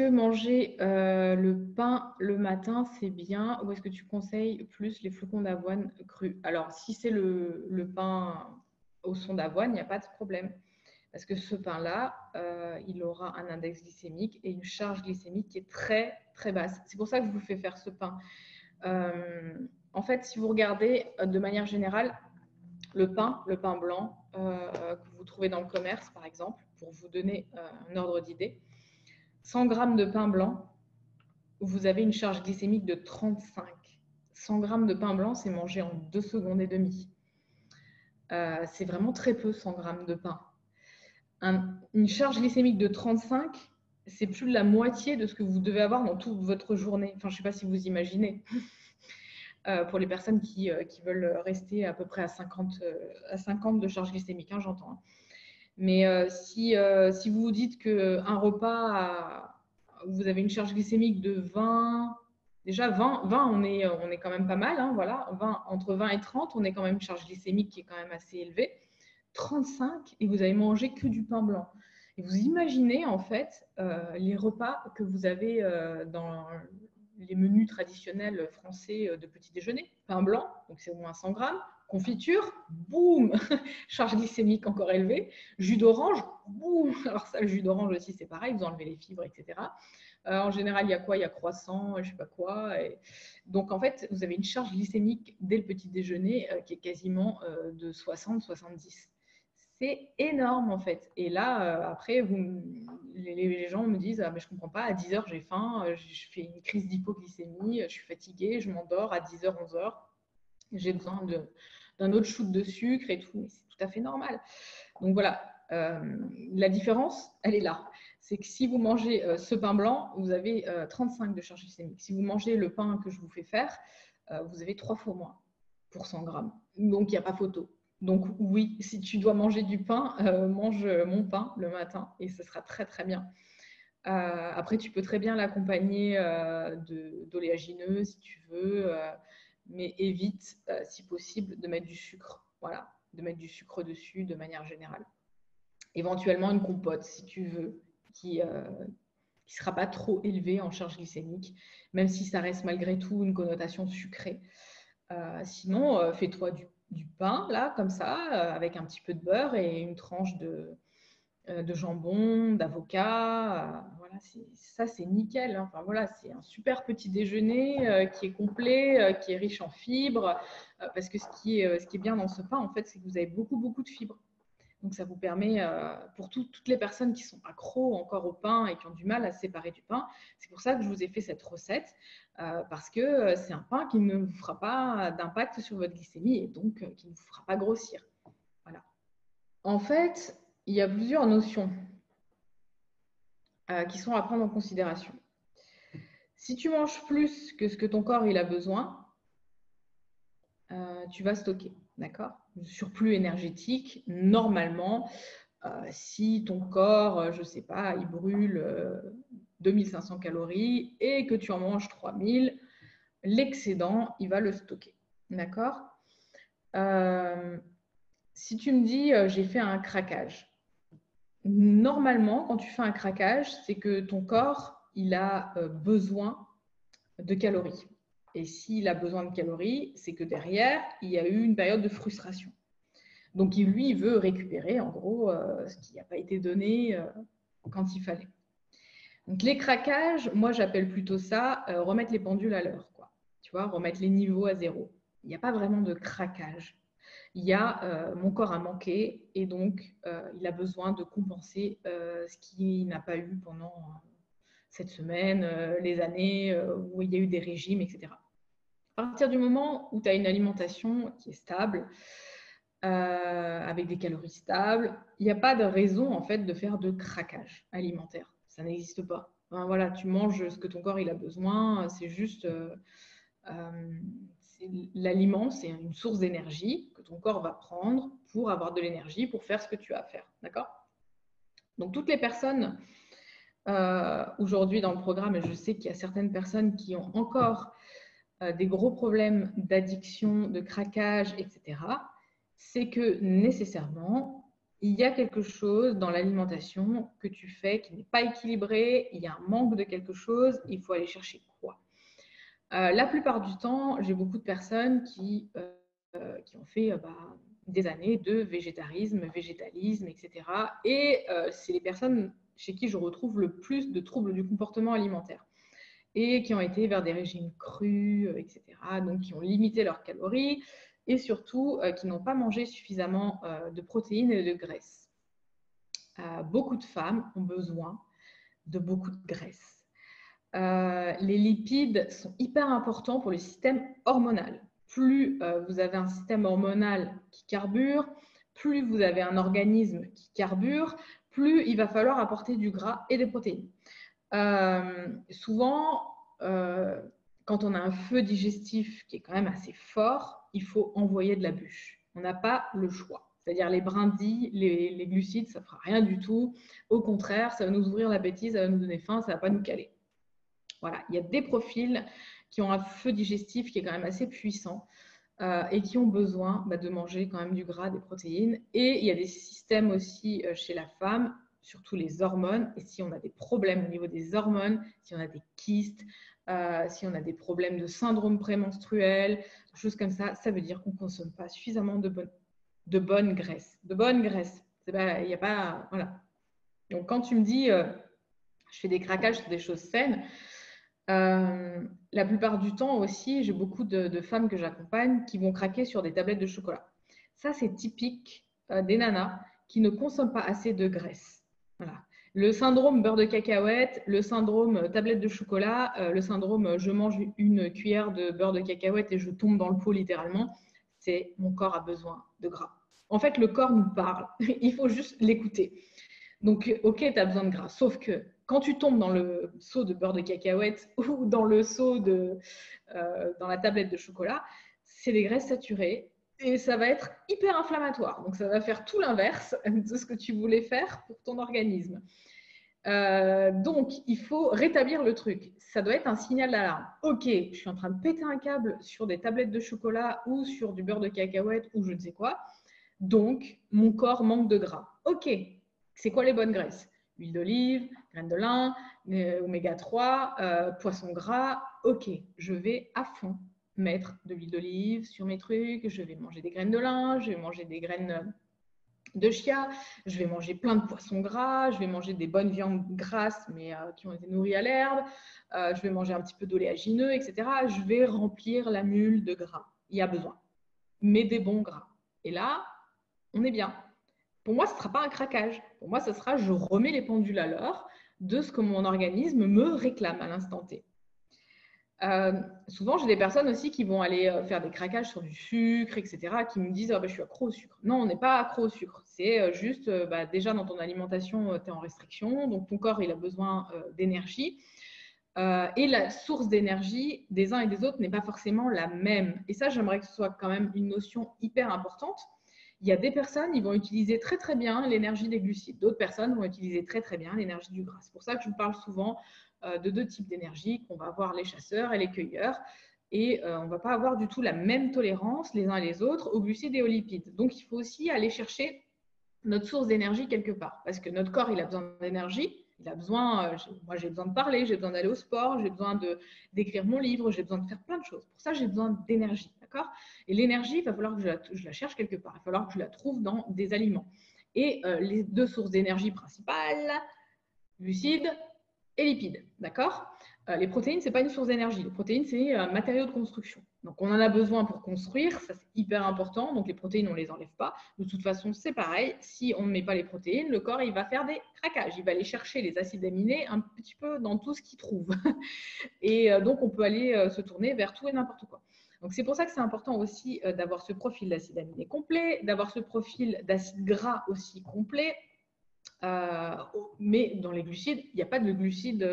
que manger le pain le matin, c'est bien ou est-ce que tu conseilles plus les flocons d'avoine crus? Alors, si c'est le pain au son d'avoine, il n'y a pas de problème. Parce que ce pain-là, il aura un index glycémique et une charge glycémique qui est très, très basse. C'est pour ça que je vous fais faire ce pain. En fait, si vous regardez de manière générale, le pain blanc que vous trouvez dans le commerce, par exemple, pour vous donner un ordre d'idée, 100 grammes de pain blanc, vous avez une charge glycémique de 35. 100 grammes de pain blanc, c'est mangé en 2 secondes et demie. C'est vraiment très peu, 100 grammes de pain. Une charge glycémique de 35, c'est plus de la moitié de ce que vous devez avoir dans toute votre journée. Enfin, je ne sais pas si vous imaginez. Pour les personnes qui veulent rester à peu près à 50 de charge glycémique, hein, j'entends. Hein. Mais si vous vous dites qu'un repas, vous avez une charge glycémique de 20, déjà 20 on est quand même pas mal, hein, voilà. Entre 20 et 30, on est quand même une charge glycémique qui est quand même assez élevée. 35 et vous avez mangé que du pain blanc. Et vous imaginez en fait les repas que vous avez dans les menus traditionnels français de petit déjeuner. Pain blanc, donc c'est au moins 100 grammes. Confiture, boum, charge glycémique encore élevée. Jus d'orange, boum. Alors ça, le jus d'orange aussi, c'est pareil, vous enlevez les fibres, etc. En général, il y a quoi? Il y a croissant, je ne sais pas quoi. Et donc, en fait, vous avez une charge glycémique dès le petit déjeuner qui est quasiment de 60-70. C'est énorme, en fait. Et là, après, les gens me disent ah, mais je ne comprends pas, à 10h, j'ai faim, je fais une crise d'hypoglycémie, je suis fatiguée, je m'endors à 10h, 11h. J'ai besoin d'un autre shoot de sucre et tout. C'est tout à fait normal. Donc, voilà. La différence, elle est là. C'est que si vous mangez ce pain blanc, vous avez 35 de charge glycémique. Si vous mangez le pain que je vous fais faire, vous avez 3 fois moins pour 100 grammes. Donc, il n'y a pas photo. Donc, oui, si tu dois manger du pain, mange mon pain le matin et ce sera très, très bien. Après, tu peux très bien l'accompagner d'oléagineux si tu veux, mais évite, si possible, de mettre du sucre. Voilà, de mettre du sucre dessus de manière générale. Éventuellement une compote si tu veux, qui ne sera pas trop élevée en charge glycémique, même si ça reste malgré tout une connotation sucrée. Sinon, fais-toi du pain, là, comme ça, avec un petit peu de beurre et une tranche de jambon, d'avocat. Voilà, ça, c'est nickel. Hein. Enfin, voilà, c'est un super petit déjeuner qui est complet, qui est riche en fibres. Parce que ce qui est bien dans ce pain, en fait, c'est que vous avez beaucoup, beaucoup de fibres. Donc, ça vous permet, pour toutes les personnes qui sont accros encore au pain et qui ont du mal à se séparer du pain, c'est pour ça que je vous ai fait cette recette, parce que c'est un pain qui ne vous fera pas d'impact sur votre glycémie et donc qui ne vous fera pas grossir. Voilà. En fait, il y a plusieurs notions qui sont à prendre en considération. Si tu manges plus que ce que ton corps il a besoin, tu vas stocker, d'accord? Le surplus énergétique, normalement, si ton corps, je ne sais pas, il brûle 2500 calories et que tu en manges 3000, l'excédent, il va le stocker. D'accord? Si tu me dis, j'ai fait un craquage. Normalement, quand tu fais un craquage, c'est que ton corps, il a besoin de calories. Et s'il a besoin de calories, c'est que derrière, il y a eu une période de frustration. Donc, lui, il veut récupérer, en gros, ce qui n'a pas été donné quand il fallait. Donc, les craquages, moi, j'appelle plutôt ça remettre les pendules à l'heure, quoi. Tu vois, remettre les niveaux à zéro. Il n'y a pas vraiment de craquage. Il y a mon corps a manqué et donc il a besoin de compenser ce qu'il n'a pas eu pendant cette semaine, les années où il y a eu des régimes, etc. À partir du moment où tu as une alimentation qui est stable, avec des calories stables, il n'y a pas de raison en fait de faire de craquage alimentaire. Ça n'existe pas. Enfin, voilà, tu manges ce que ton corps il a besoin. C'est juste l'aliment, c'est une source d'énergie que ton corps va prendre pour avoir de l'énergie pour faire ce que tu as à faire. D'accord? Donc toutes les personnes aujourd'hui dans le programme, et je sais qu'il y a certaines personnes qui ont encore des gros problèmes d'addiction, de craquage, etc., c'est que nécessairement, il y a quelque chose dans l'alimentation que tu fais qui n'est pas équilibré, il y a un manque de quelque chose, il faut aller chercher quoi. La plupart du temps, j'ai beaucoup de personnes qui ont fait des années de végétarisme, végétalisme, etc. Et c'est les personnes chez qui je retrouve le plus de troubles du comportement alimentaire et qui ont été vers des régimes crus, etc. Donc, qui ont limité leurs calories et surtout qui n'ont pas mangé suffisamment de protéines et de graisses. Beaucoup de femmes ont besoin de beaucoup de graisse. Les lipides sont hyper importants pour le système hormonal. Plus vous avez un système hormonal qui carbure, plus vous avez un organisme qui carbure, plus il va falloir apporter du gras et des protéines. Souvent, quand on a un feu digestif qui est quand même assez fort, il faut envoyer de la bûche. On n'a pas le choix. C'est-à-dire les brindilles, les glucides, ça ne fera rien du tout. Au contraire, ça va nous ouvrir l'appétit, ça va nous donner faim, ça ne va pas nous caler. Voilà, il y a des profils qui ont un feu digestif qui est quand même assez puissant et qui ont besoin de manger quand même du gras, des protéines. Et il y a des systèmes aussi chez la femme, surtout les hormones. Et si on a des problèmes au niveau des hormones, si on a des kystes, si on a des problèmes de syndrome prémenstruel, choses comme ça, ça veut dire qu'on ne consomme pas suffisamment de bonne graisse. De bonne graisse. Il n'y a pas... Voilà. Donc, quand tu me dis je fais des craquages sur des choses saines, la plupart du temps aussi, j'ai beaucoup de femmes que j'accompagne qui vont craquer sur des tablettes de chocolat. Ça, c'est typique des nanas qui ne consomment pas assez de graisse. Voilà. Le syndrome beurre de cacahuète, le syndrome tablette de chocolat, le syndrome je mange une cuillère de beurre de cacahuète et je tombe dans le pot littéralement, c'est mon corps a besoin de gras. En fait, le corps nous parle. Il faut juste l'écouter. Donc, ok, tu as besoin de gras. Sauf que quand tu tombes dans le seau de beurre de cacahuète ou dans le seau dans la tablette de chocolat, c'est des graisses saturées et ça va être hyper inflammatoire. Donc, ça va faire tout l'inverse de ce que tu voulais faire pour ton organisme. Donc, il faut rétablir le truc. Ça doit être un signal d'alarme. Ok, je suis en train de péter un câble sur des tablettes de chocolat ou sur du beurre de cacahuète ou je ne sais quoi. Donc, mon corps manque de gras. Ok, c'est quoi les bonnes graisses? Huile d'olive, graines de lin, oméga 3, poisson gras. Ok, je vais à fond mettre de l'huile d'olive sur mes trucs. Je vais manger des graines de lin, je vais manger des graines de chia, je vais manger plein de poissons gras, je vais manger des bonnes viandes grasses mais qui ont été nourries à l'herbe, je vais manger un petit peu d'oléagineux, etc. Je vais remplir la mule de gras. Il y a besoin, mais des bons gras. Et là, on est bien. Pour moi, ce ne sera pas un craquage. Pour moi, ce sera je remets les pendules à l'heure de ce que mon organisme me réclame à l'instant T. Souvent, j'ai des personnes aussi qui vont aller faire des craquages sur du sucre, etc., qui me disent je suis accro au sucre. Non, on n'est pas accro au sucre. C'est juste, déjà dans ton alimentation, tu es en restriction, donc ton corps il a besoin d'énergie. Et la source d'énergie des uns et des autres n'est pas forcément la même. Et ça, j'aimerais que ce soit quand même une notion hyper importante. Il y a des personnes, ils vont utiliser très très bien l'énergie des glucides. D'autres personnes vont utiliser très très bien l'énergie du gras. C'est pour ça que je vous parle souvent de deux types d'énergie qu'on va avoir les chasseurs et les cueilleurs. Et on ne va pas avoir du tout la même tolérance les uns et les autres aux glucides et aux lipides. Donc, il faut aussi aller chercher notre source d'énergie quelque part. Parce que notre corps, il a besoin d'énergie. Il a besoin, moi j'ai besoin de parler, j'ai besoin d'aller au sport, j'ai besoin d'écrire mon livre, j'ai besoin de faire plein de choses. Pour ça, j'ai besoin d'énergie, d'accord? Et l'énergie, il va falloir que je la cherche quelque part. Il va falloir que je la trouve dans des aliments. Et les deux sources d'énergie principales, glucides et lipides, d'accord? Les protéines, ce n'est pas une source d'énergie. Les protéines, c'est un matériau de construction. Donc, on en a besoin pour construire. Ça, c'est hyper important. Donc, les protéines, on ne les enlève pas. De toute façon, c'est pareil. Si on ne met pas les protéines, le corps, il va faire des craquages. Il va aller chercher les acides aminés un petit peu dans tout ce qu'il trouve. Et donc, on peut aller se tourner vers tout et n'importe quoi. Donc, c'est pour ça que c'est important aussi d'avoir ce profil d'acide aminé complet, d'avoir ce profil d'acide gras aussi complet. Mais dans les glucides, il n'y a pas de glucides,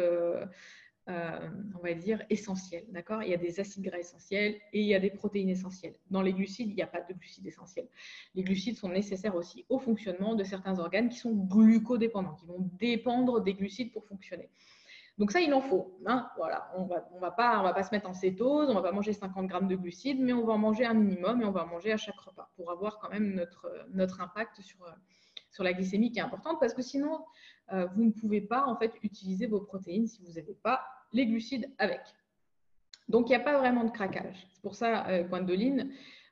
on va dire, essentiels. D'accord? Il y a des acides gras essentiels et il y a des protéines essentielles. Dans les glucides, il n'y a pas de glucides essentiels. Les glucides sont nécessaires aussi au fonctionnement de certains organes qui sont glucodépendants, qui vont dépendre des glucides pour fonctionner. Donc ça, il en faut. Hein, voilà. On va pas se mettre en cétose, on ne va pas manger 50 grammes de glucides, mais on va en manger un minimum et on va en manger à chaque repas pour avoir quand même notre impact sur sur la glycémie qui est importante parce que sinon, vous ne pouvez pas en fait utiliser vos protéines si vous n'avez pas les glucides avec. Donc, il n'y a pas vraiment de craquage. C'est pour ça, Gwendoline,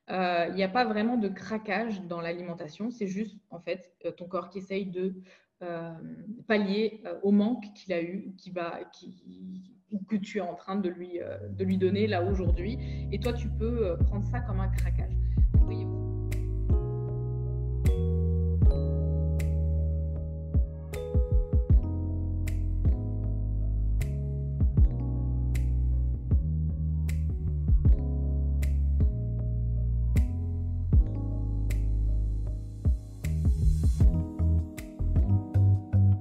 il n'y a pas vraiment de craquage dans l'alimentation. C'est juste, en fait, ton corps qui essaye de pallier au manque qu'il a eu, que tu es en train de lui donner là aujourd'hui. Et toi, tu peux prendre ça comme un craquage. Voyez-vous.